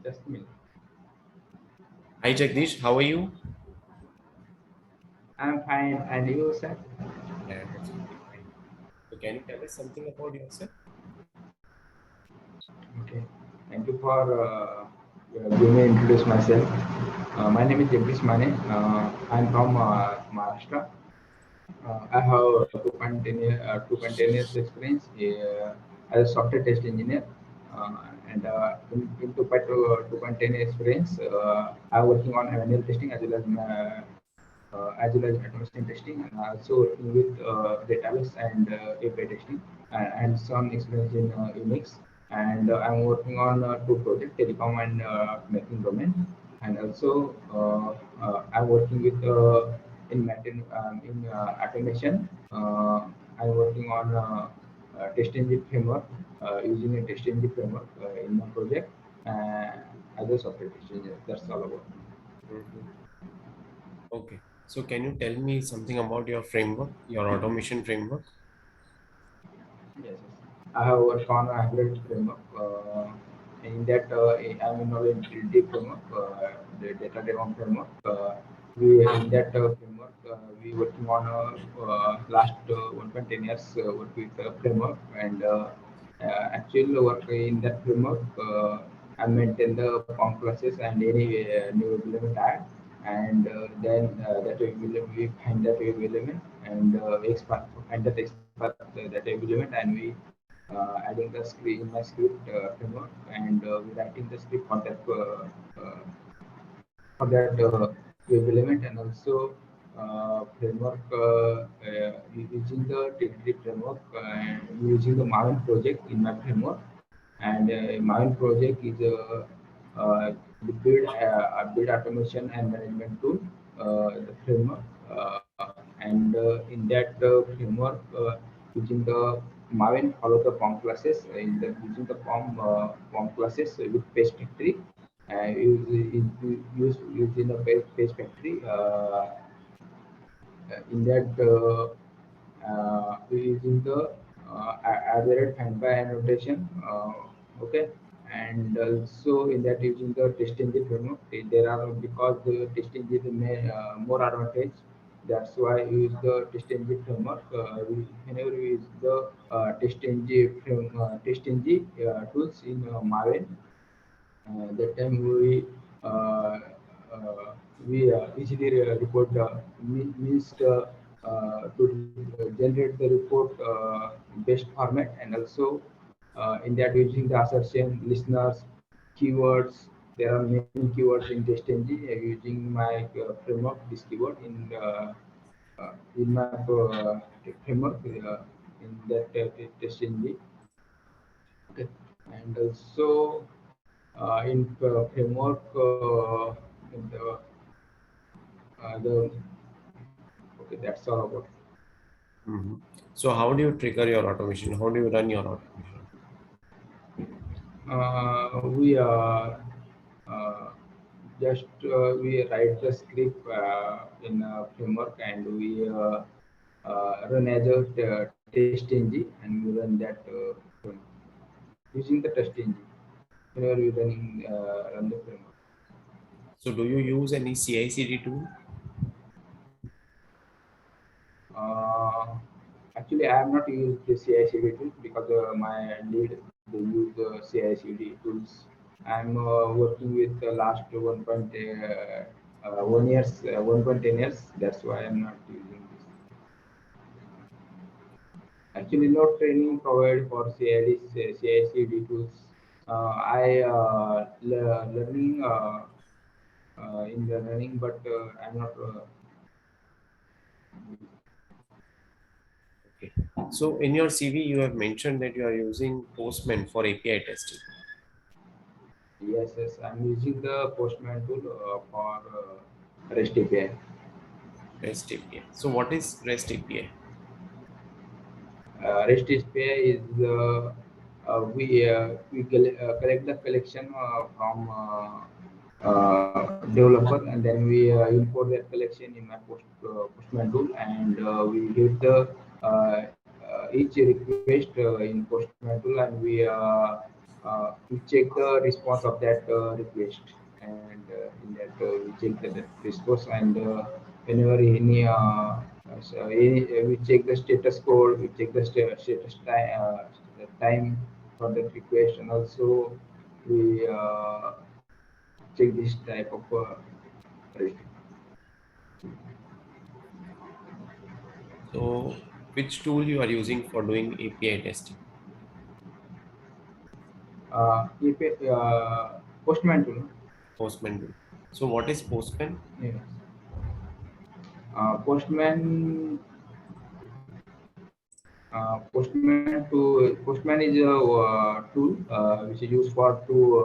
Just a minute. Hi Jagdish, how are you? I'm fine. And you, sir? Yeah, I'm absolutely fine. So can you tell us something about yourself? Okay. Thank you for giving me introduce myself. My name is Jagdish Mane. I'm from Maharashtra. I have 2.10 years experience as a software test engineer. And in 2.10 experience, I'm working on manual testing as well as automation testing, and also working with database and API testing, and some experience in Unix. And I'm working on two projects, telecom and banking domain. And also I'm working with in automation. I'm working on TestNG framework, using a TestNG framework in my project as a software test engineer. That's all about. Mhm. Okay. So can you tell me something about your framework, your automation framework? Yes, yes. I have worked on a hybrid framework. In that, I'm involved in deep framework, the data driven framework. We in that framework, we working on last 1.10 years work with framework, and actual work in that framework. I maintain the POM classes and any new element add, and then that we find that web element and expert find that expert that web element, and we adding the script in my script framework, and we writing the script for that web element, and also framework using the TDD framework and using the Maven project in my framework. And Maven project is the build automation and management tool, the framework, and in that framework, using the Maven follow the POM classes in the using the POM classes with page factory, used in a page factory. In that using the added find by annotation, okay, and also in that using the TestNG framework, there are because the TestNG is more advantage. That's why we use the TestNG framework. Whenever we use the TestNG tools in Maven, that time uh, we easily report means to generate the report best format, and also in that using the assertion listeners keywords. There are many keywords in TestNG. Using my framework, this keyword in my framework in that TestNG. Okay. And also in framework, in the okay, that's all about. Mhm. So how do you trigger your automation? How do you run your automation? We uh, just we write the script in a framework, and we run as a test engine, and we run that using the test engine whenever we run the framework. So do you use any CI/CD tool? Uh, Actually, I have not used the CI/CD tools because my lead they use the CI/CD tools. I'm working with the last 1.10 years. That's why I'm not using this. Actually, no training provided for CI/CD tools. I learning in the learning, but I'm not. Okay. So in your CV, you have mentioned that you are using Postman for API testing. Yes, yes, I'm using the Postman tool for REST API. REST API. So what is REST API? REST API is collect the collection from developer, and then we import that collection in my Postman tool, and we get the each request in Postman tool, and we we check the response of that request, and in that we check the response, and whenever we check the status code, we check the status time for that request, and also we check this type of So which tool you are using for doing API testing? Postman tool. Postman tool. So what is Postman? Yes. Postman Postman is a tool which is used for to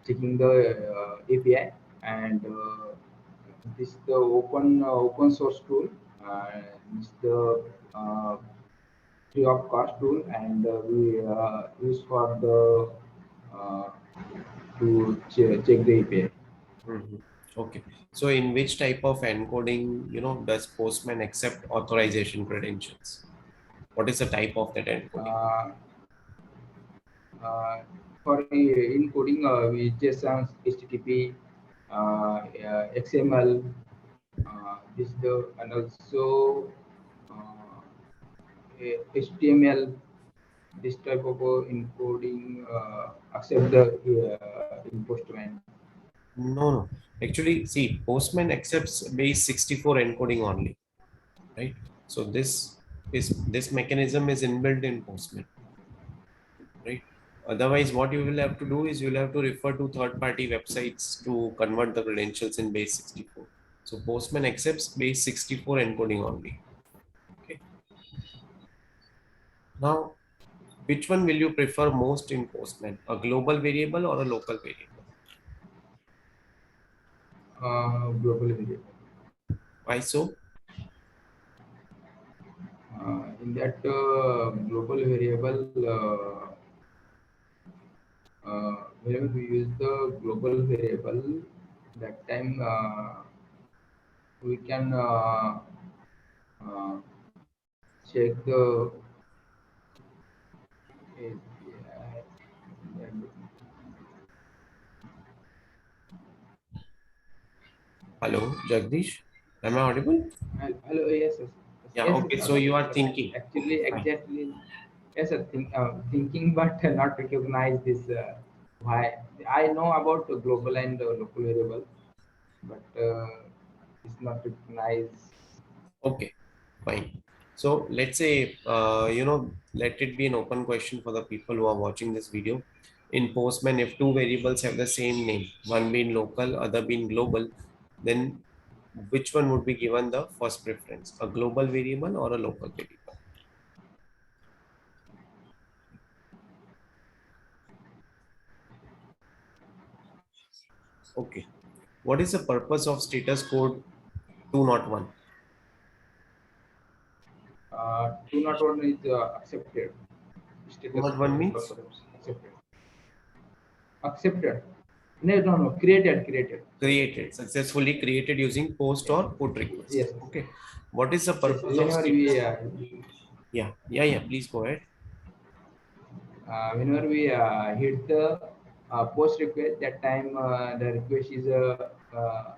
checking the API, and this the open source tool. It's the free of cost tool, and we use for the uh, to check the API. Mhm. Okay. So in which type of encoding, does Postman accept authorization credentials? What is the type of that encoding? Uh, uh, for encoding, we JSON, HTTP, XML, this the and also uh, HTML. This type of encoding accept the in Postman. No, no. Actually, see, Postman accepts base 64 encoding only, right? So this mechanism is inbuilt in Postman, right? Otherwise, what you will have to do is you'll have to refer to third-party websites to convert the credentials in base 64. So Postman accepts base 64 encoding only. Okay. Now, which one will you prefer most in Postman? A global variable or a local variable? Global variable. Why so? In that global variable, whenever we use the global variable, that time we can uh, check the Hello, Jagdish. Am I audible? hello, yes, yes, Yeah, yes, okay. yes, So you are yes, thinking. actually, Okay, fine. exactly, yes, I think thinking, but not recognize this. Why I know about the global and local variable, but it's not recognized. Okay, fine. So let's say, let it be an open question for the people who are watching this video. In Postman, if two variables have the same name, one being local, other being global, then which one would be given the first preference? A global variable or a local variable? Okay. What is the purpose of status code 201? 201 is accepted. Status code 201 means purpose accepted. Accepted. No, no, no. Created. Sorry. created, successfully created using post Yes, or put request. yes, Okay. What is the yes. purpose of Whenever status? Yeah. Please go ahead. whenever we hit the post request, that time the request is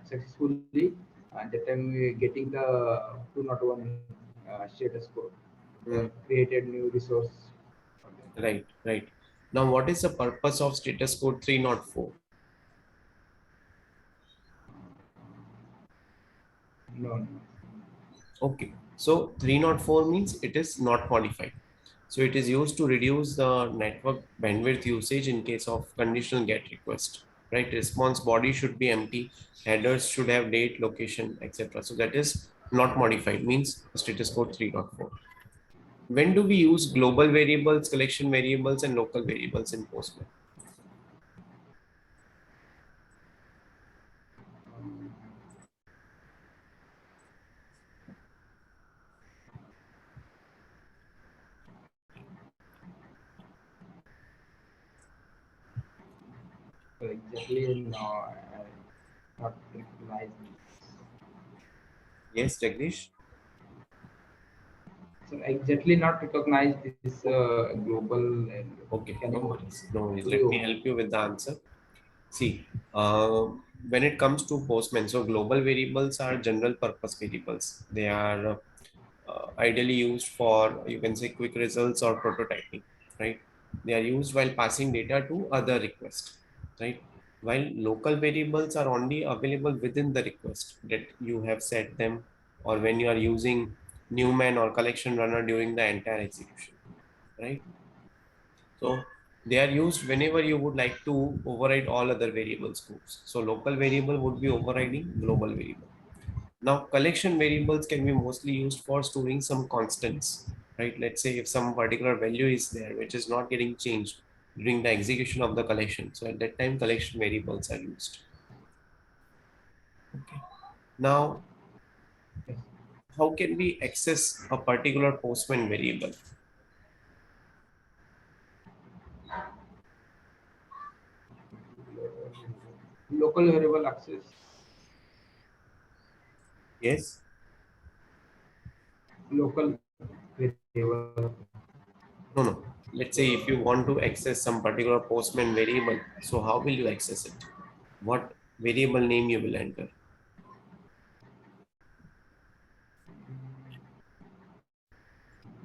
successfully, and that time we getting the 201 status code, the Hmm. created new resource. Right, right. Now, what is the purpose of status code 304? No, no. Okay. So 304 means it is not modified. So it is used to reduce the network bandwidth usage in case of conditional GET request. Right. Response body should be empty. Headers should have date, location, etc. So that is not modified, means status code 304. When do we use global variables, collection variables, and local variables in Postman? So exactly, no, not recognize. Yes, Jagdish. So exactly not recognize this global. Okay, Can no you? worries, no worries. Could Let me you? help you with the answer. See, when it comes to Postman, so global variables are general purpose variables. They are ideally used for, you can say, quick results or prototyping, right? They are used while passing data to other requests, right? While local variables are only available within the request that you have set them, or when you are using Newman or collection runner during the entire execution, right? So they are used whenever you would like to override all other variable scopes. So local variable would be overriding global variable. Now collection variables can be mostly used for storing some constants, right? Let's say if some particular value is there which is not getting changed during the execution of the collection. So at that time collection variables are used. Okay. Now Yes. how can we access a particular Postman variable? Local variable access. Yes. Local variable. No, no. Let's say if you want to access some particular Postman variable, so how will you access it? What variable name you will enter?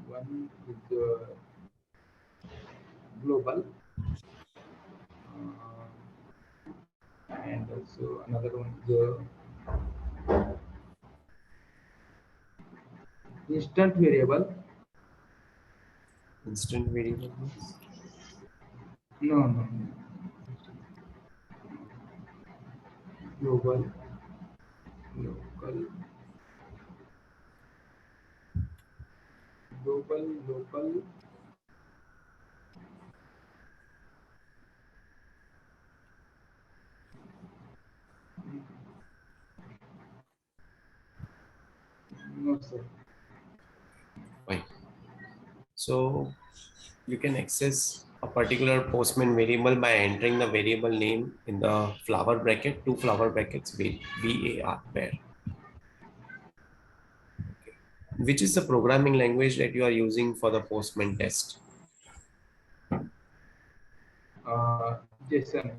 One is global, and also another one is instant variable. Instant variable means? No, no, no. Global, local, global, local. No, sir. Fine. So you can access a particular Postman variable by entering the variable name in the flower bracket, two flower brackets, VAR, where. Okay. Which is the programming language that you are using for the Postman test? JSON.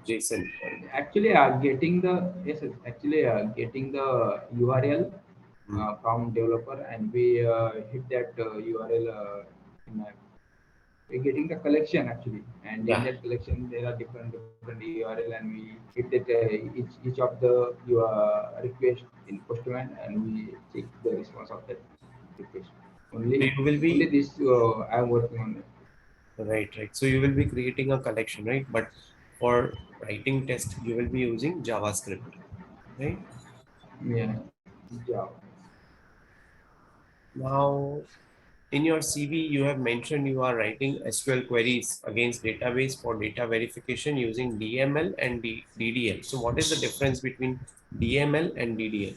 JSON, right? Actually, getting the yes, yes, actually getting the URL Hmm. from developer, and we hit that URL. We're getting the collection actually, and in Yeah. that collection there are different URL, and we hit that each of the request in Postman, and we check the response of that request. So Only you will only be this I'm working on it. right, right. So you will be creating a collection, right? But for writing test, you will be using JavaScript, right? Yeah, Java. Now, in your CV, you have mentioned you are writing SQL queries against database for data verification using DML and DDL. So what is the difference between DML and DDL?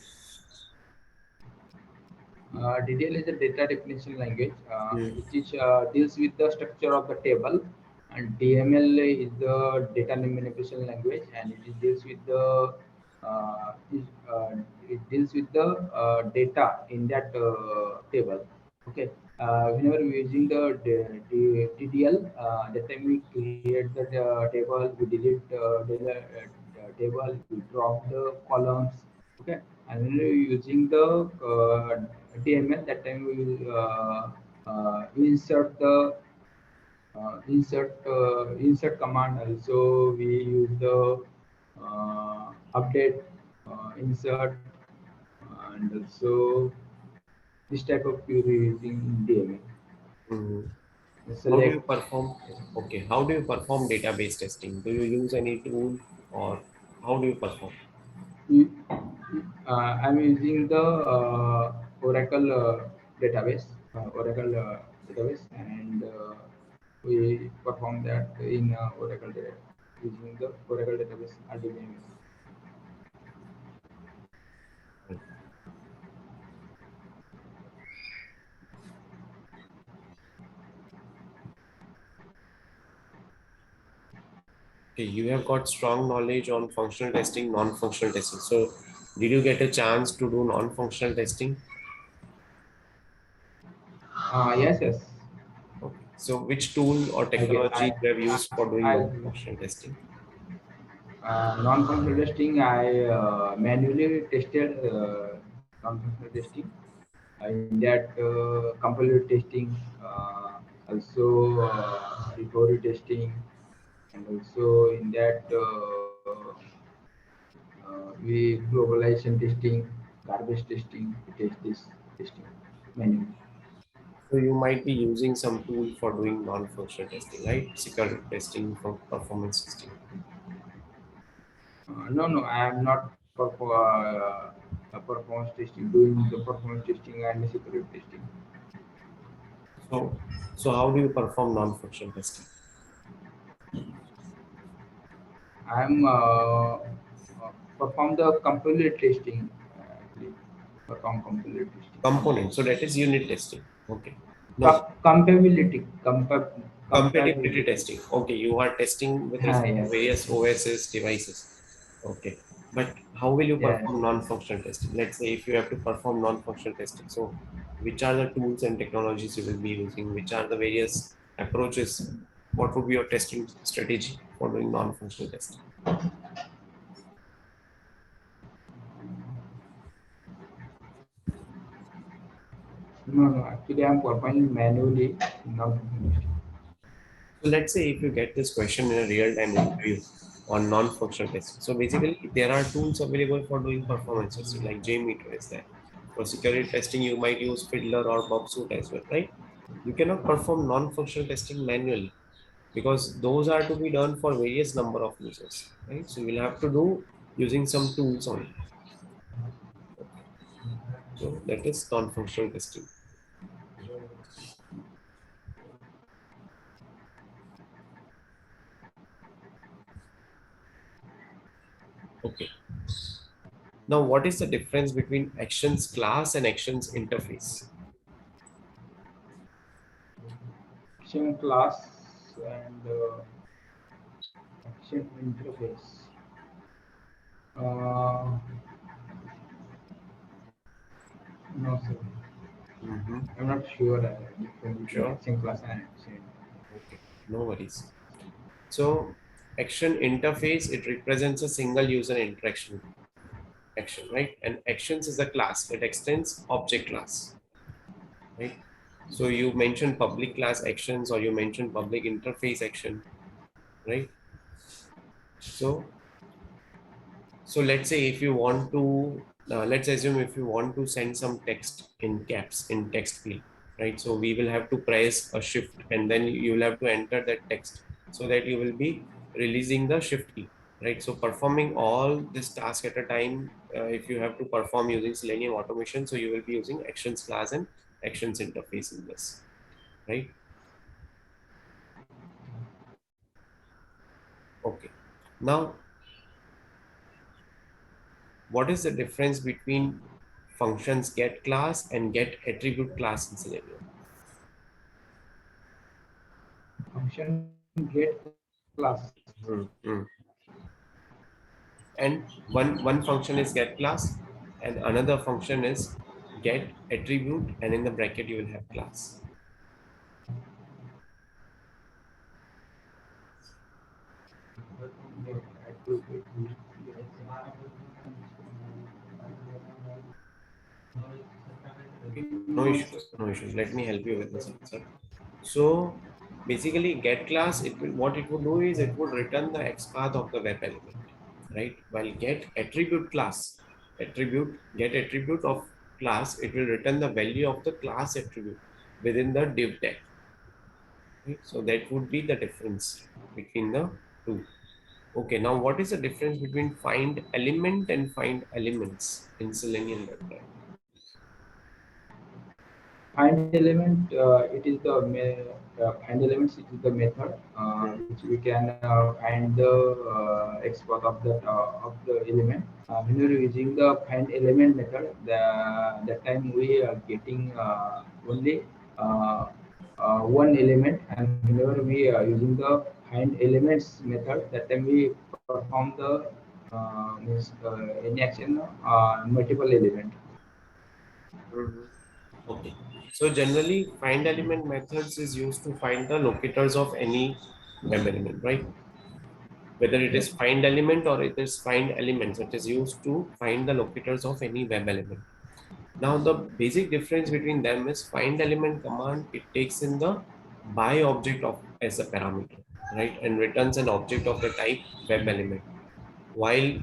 DDL is a data definition language, Hmm. which deals with the structure of the table, and DML is the data manipulation language, and it deals with the uh, is, uh, it deals with the data in that table. Okay. Whenever we're using the DDL, that time we create the table, we delete the table, we drop the columns. Okay, and when we're using the DML, that time we will insert the insert command. Also, we use the update, insert, and also this type of query using DML. Hmm. How do you Select. perform? Okay, how do you perform database testing? Do you use any tool or how do you perform? You- I'm using the Oracle database, and we perform that in Oracle using the Oracle database RDBMS. Okay, you have got strong knowledge on functional testing, non-functional testing. So did you get a chance to do non-functional testing? Yes, yes. Okay. So which tool or I get. technology you have used for doing I non-functional testing? non-functional testing. I manually tested non-functional testing. In that comparative testing, also recovery testing, and also in that we globalization testing, garbage testing, we test this testing manually. So you might be using some tool for doing non-functional testing, right? Security testing for performance testing. No, no, I am not performance testing, doing the performance testing and the security testing. So, so how do you perform non-functional testing? I am perform the complete testing, actually, perform complete testing. Component. So that is unit testing. Okay. No, Compatibility, compatibility compatibility. testing. Okay, you are testing with respect to Yes, various OSs devices. Okay. But how will you yes. perform non-functional testing? Let's say if you have to perform non-functional testing. So which are the tools and technologies you will be using? Which are the various approaches? What would be your testing strategy for doing non-functional testing? No, no, actually I'm performing manually, not So let's say if you get this question in a real-time interview on non-functional testing. So basically, there are tools available for doing performance testing, like JMeter is there. For security testing, you might use Fiddler or Bobsuit as well, right? You cannot perform non-functional testing manually because those are to be done for various number of users, right? So you'll have to do using some tools only. Okay. So that is non-functional testing. Okay. Now, what is the difference between actions class and actions interface? action class and action interface. Uh, no, sir. Mhm. I'm not sure difference between Sure. action class and action. Okay. No worries. So, action interface, it represents a single user interaction action, right? And actions is a class that extends object class, right? So you mentioned public class actions or you mentioned public interface action, right? So, so let's say if you want to, let's assume if you want to send some text in caps in text field, right? So we will have to press a shift and then you will have to enter that text so that you will be releasing the shift key, right? So performing all this task at a time, if you have to perform using Selenium automation, so you will be using actions class and actions interface in this, right? Okay. Now, what is the difference between functions get class and get attribute class in Selenium? Function get class. Hmm, hmm. And one function is get class and another function is get attribute, and in the bracket you will have class. Okay, no issues, no issues. Let me help you with this answer. So basically, get class, it will, what it would do is it would return the XPath of the web element, right? While get attribute class, attribute get attribute of class, it will return the value of the class attribute within the div tag. Right? So that would be the difference between the two. Okay, now what is the difference between find element and find elements in Selenium web? Find element, it is the find elements. It is the method which we can find the export of the element. When we are using the find element method, that time we are getting only one element, and whenever we are using the find elements method, that time we perform the means any action multiple element. Mhm. Okay. So generally, find element methods is used to find the locators of any web element, right? Whether it is Yes. find element or it is find elements, it is used to find the locators of any web element. Now, the basic difference between them is find element command, it takes in the by object of as a parameter, right? And returns an object of the type web element. While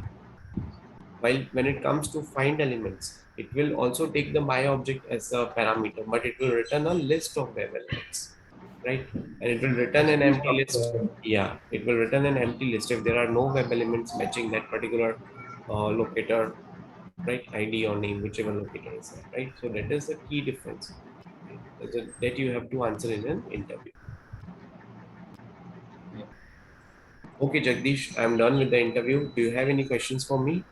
while when it comes to find elements, it will also take the by object as a parameter, but it will return a list of web elements, right? And it will return an List empty of list. Yeah, it will return an empty list if there are no web elements matching that particular locator, right? ID or name, whichever locator is there, right? So that is the key difference, right? That you have to answer in an interview. yeah. Okay, Jagdish, I'm done with the interview. Do you have any questions for me?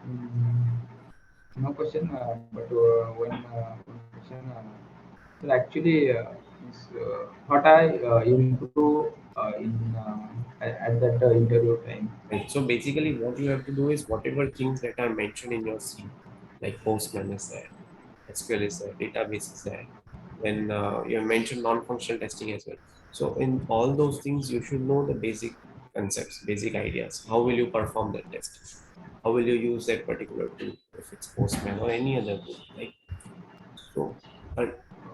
Mm, no question, but one question. So actually, what I improve at that interview time. Right. So basically, what you have to do is whatever things that are mentioned in your CV, like Postman is there, SQL is there, database is there. Then you have mentioned non-functional testing as well. So in all those things, you should know the basic concepts, basic ideas. How will you perform that test? How will you use that particular tool if it's Postman or any other tool, right? So,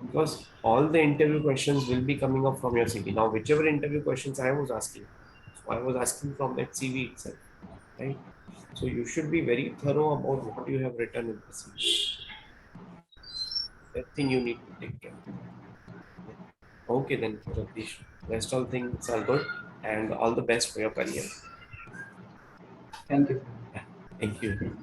because all the interview questions will be coming up from your CV. Now, whichever interview questions I was asking, so I was asking from that CV itself, right? So you should be very thorough about what you have written in the CV. That thing you need to take care. Yeah. Okay, then, Jagdish. Rest all things are good, and all the best for your career. Thank you. Yeah. Thank you.